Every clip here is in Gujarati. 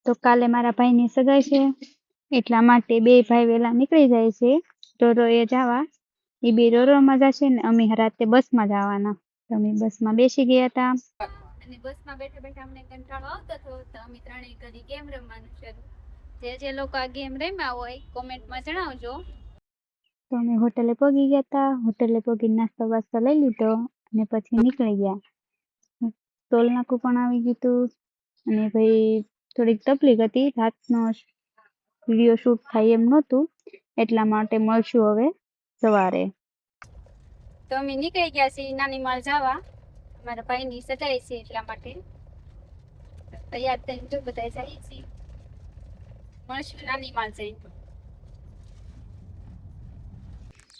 તો કાલે મારા ભાઈની સગાઈ છે એટલા માટે બે ભાઈ વેલા નીકળી જાય છે રોરોએ જવા. એ બે રોરોમાં જશે ને અમે રાતે બસમાં જવાના. તો અમે બસમાં બેસી ગયા હતા અને બસમાં બેઠા બેઠા અમને કંટાળો આવતો હતો તો અમે ત્રણેય કરી ગેમ રમવાનું શરૂ. જે લોકો આ ગેમ રમ્યા હોય કોમેન્ટમાં જણાવજો. તો અમે હોટલે પહોંચી ગયા હતા. હોટલે પહોંચી નાસ્તો વાસ્તો લઈ લીધો અને પછી નીકળી ગયા. ટોલ નાકું પણ આવી ગયું હતું અને ભાઈ થોડીક તકલીફ હતી. રાતનો વિડીયો શૂટ થાય એમ નહોતું એટલા માટે મળશું હવે સવારે. તો અમે નીકળી ગયા છીએ નાની માળ જવા. મારા ભાઈની સગાઈ છે એટલા માટે તૈયાર થઈને જો બધા જઈએ છીએ. મળશું નાની માળ જઈને.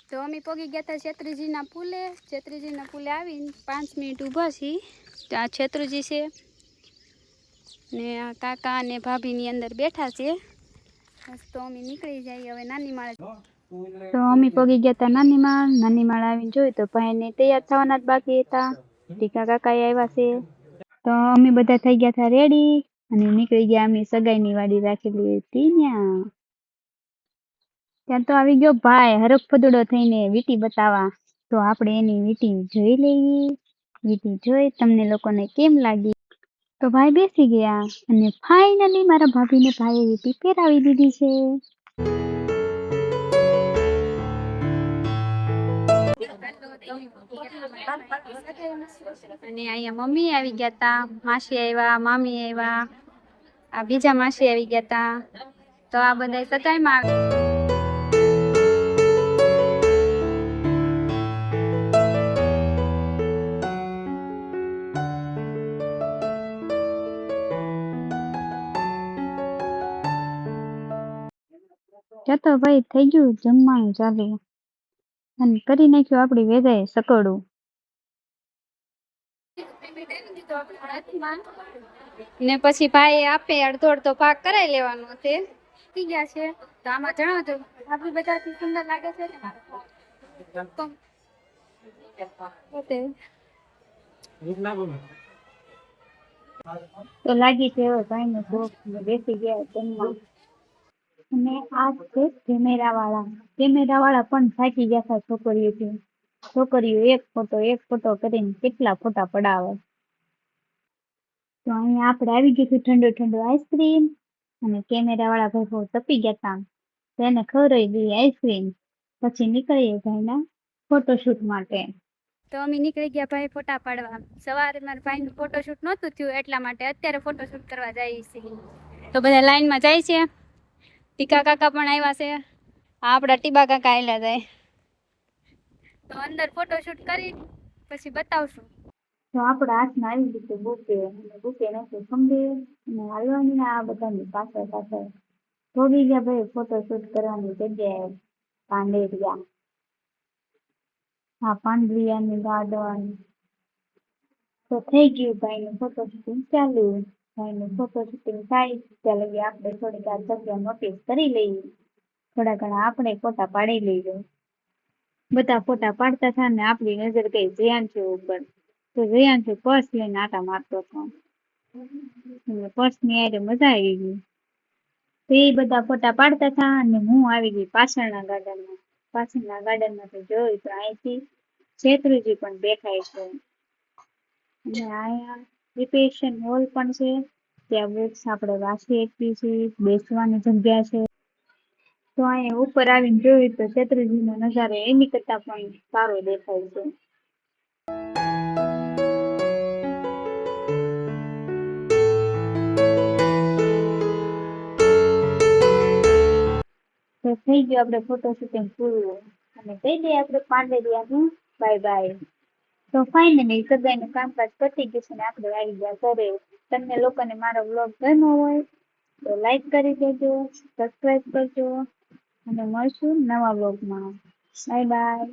તો અમે પગી ગયા હતા છેત્રીજીના પુલે. છેત્રીજીના પુલે આવીને 5 મિનિટ ઊભા છીએ. ત્યાં છેત્રીજી છે ને આ કાકા અને ભાભીની અંદર બેઠા છે. તો અમે નીકળી જઈએ હવે નાની માળે. તો અમે પગી ગયા હતા નાની માળ. નાની માળ આવીને જોયું તો ભાઈને તૈયાર થવાના જ બાકી હતા. ટીકા કાકા આવ્યા છે તો અમે બધા થઈ ગયા હતા રેડી અને નીકળી ગયા. અમે સગાઈની વાડી રાખેલી હતી ત્યાં તો આવી ગયો ભાઈ હરખ ફદુડો થઈને વીટી બતાવવા. તો આપણે એની વીટી જોઈ લઈએ. વીટી જોઈ તમને લોકોને કેમ લાગી. તો ભાઈ બેસી ગયા અને ફાઇનલી મારા ભાભીને ભાઈએ વીટી પહેરાવી દીધી છે. અને અહીંયા મમ્મી આવી ગયા તા, માસી આવ્યા, મામી આવ્યા, આ બીજા માસી આવી ગયા તા. તો આ બધા સગાઈમાં તો ભાઈ થઈ ગયું જમવાનું ચાલુ અને કરી નાખ્યું આપડી વેદાએ સકોડું. ને પછી ભાઈ આપે અડધો અડધો ભાગ કરાવી લેવાનો. તે થઈ ગયા છે તો આમાં જણાવજો આપણી બધાથી સુંદર લાગે છે ને તો લાગી છે હવે ભાઈ ને ભૂખ. બેસી ગયા જમવા. અને આ છે કેમેરા વાળા પણ થાકી ગયા હતા છોકરીઓથી. છોકરીઓ એક ફોટો કરીને કેટલા ફોટા પડાવે. તો અહીંયા આપણે આવી ગયું ઠંડુ આઈસ્ક્રીમ અને કેમેરા વાળા ભાઈ બહુ તપી ગયા હતા તો એને ખવડાવી દીધી આઈસ્ક્રીમ. પછી નીકળીએ ભાઈના ફોટોશૂટ માટે. તો અમે નીકળી ગયા ભાઈ ફોટા પાડવા. સવારે મારા ભાઈનું ફોટોશૂટ નહોતું થયું એટલા માટે અત્યારે ફોટોશૂટ કરવા જઈએ છીએ. તો બધા લાઈનમાં જાય છે. ટીકા કાકા પણ આવ્યા છે. આપણા ટીબા કાકા આવેલા જાય. તો અંદર ફોટોશૂટ કરી પછી બતાવશું. તો આપણા હાથમાં આવી ગયું બુકે નથી ખંભે અને હાલવાની આ બધાની પાછળ થોડી ગયા ભાઈ ફોટોશૂટ કરવાની જગ્યાએ પાંડેરિયા. હા પાંડરિયાની ગાર્ડન. તો થઈ ગયું ભાઈનું ફોટોશૂટિંગ ચાલુ. ભાઈનું ફોટોશૂટિંગ થાય ત્યાં લગી આપણે થોડીક આ જગ્યા નોટિસ કરી લઈએ. થોડા ઘણા આપણે ફોટા પાડી લઈએ. બધા ફોટા પાડતા હતા ને આપણી નજર ગઈ જયાંશુ ઉપર. તો જયાંશુ પર્સ લઈને આટા મારતો હતો. પર્સની આરે મજા આવી ગઈ. તો એ બધા ફોટા પાડતા હતા અને હું આવી ગઈ પાછળના ગાર્ડનમાં. પાછળના ગાર્ડનમાં તો જોયું તો અહીંથી છેત્રીજી પણ દેખાય છે. અને અહીંયા રિસેપ્શન હોલ પણ છે. ત્યાં બુક્સ આપણે વાંચી શકીએ છીએ. બેસવાની જગ્યા છે. તો અહીંયા ઉપર આવીને જોયું તો છેત્રીજીનો નજારો એની કરતા પણ સારો દેખાય છે. તો થઈ ગયું આપણે ફોટોશૂટિંગ પૂરું અને કહી દઈએ આપણે પાંડેરિયાનું બાય બાય. તો ફાઇનલી સગાઈનું કામકાજ પતી ગયું છે ને આપણે આવી ગયા ઘરે. તમને લોકોને મારો વ્લોગ ગમ્યો હોય તો લાઈક કરી દેજો, સબસ્ક્રાઈબ કરજો અને મળશું નવા વ્લોગમાં. Bye bye.